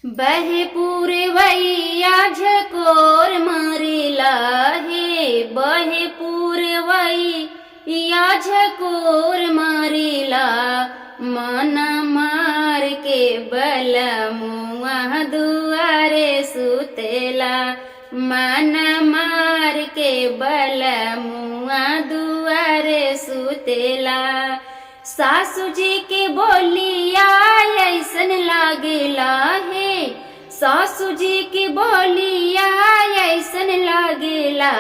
बहे पूरवैया झकोर मारेला हे, बहे पूरवैया झकोर मारेला। मन मार के बलमुआ दुआरे सुतेला, मन मार के बलमुआ दुआरे सुतेला। सासू जी के बोलिया ऐसन लागेला हे, सासू जी की बोलिया ऐसन लागेला।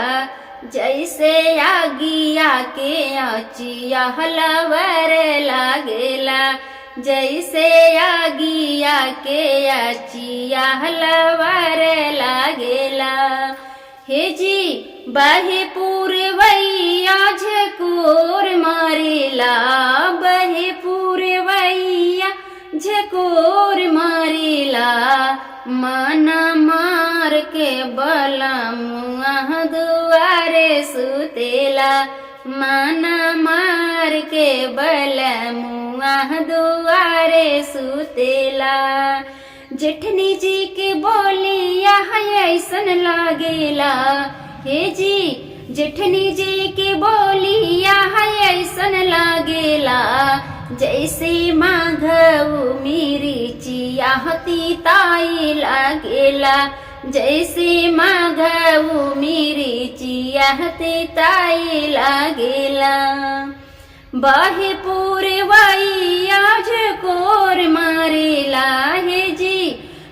जैसे आगिया के आचिया हलवर लागेला, जैसे आगिया के आचिया हलवर लागेला। हे जी बहे पूरवैया झकोर मारेला, बहे पूरवैया झकोर मारेला। मन मार के बलमुआ दुआरे सुतेला, मन मार के बलमुआ दुआरे सुतेला। जेठनी जी के बोलिया ऐसन लागेला, हे जी जेठनी जी के बोलिया ऐसन लागेला। जैसे माघऊ मिर्चिया तीताई लागेला, जैसे माघऊ मिर्चिया तीताई लागेला। बहे पूरवैया झकोर मारेला, हे जी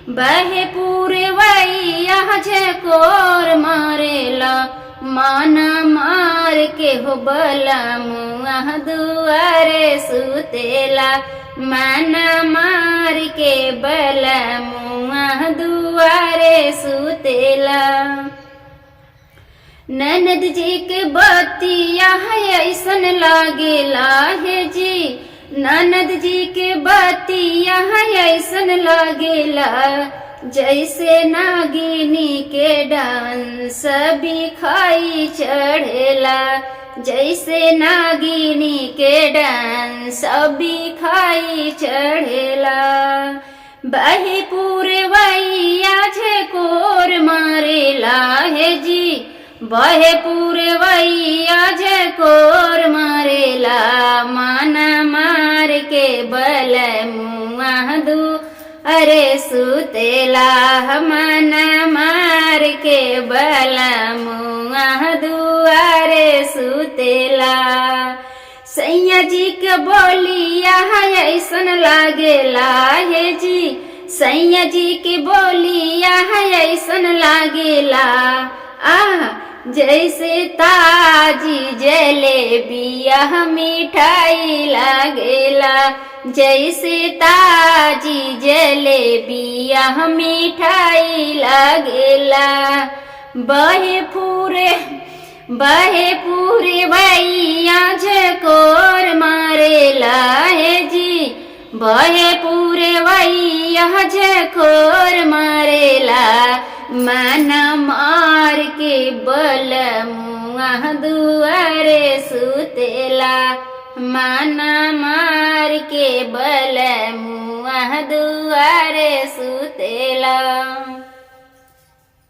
बहे पूरवैया झकोर मारेला। मन मार के हो बलमुआ दुआरे सुतेला, मन मार के बलमुआ दुआरे सुतेला। ननद जी के बतिया ऐसन लागेला, हे जी ननद जी के बतिया ऐसन लागेला। जैसे नागिनी के डांस बिखाई चढ़ेला, जैसे नागिनी के डांस बिखाई चढ़ेला। बहे पूरवैया झकोर मारेला, हे जी बहे पूरवैया झकोर मारेला। मन मार के बलमुआ दुआरे सुतेला, मन मार के बलमुआ दुआरे सुतेला। सैया जी के बोलिया ऐसन लागेला, हे जी सैया जी के बोलिया ऐसन लागेला। जैसे ताजी जलेबिया मिठाई लागेला, जैसे ताजी जलेबिया मिठाई लागेला। बहे पूरवैया झकोर मारेला, हे जी बहे पूरवैया झकोर मारेला। मन मार के बलमुआ दुआरे सुतेला, मन मार के बलमुआ दुआरे सुतेला।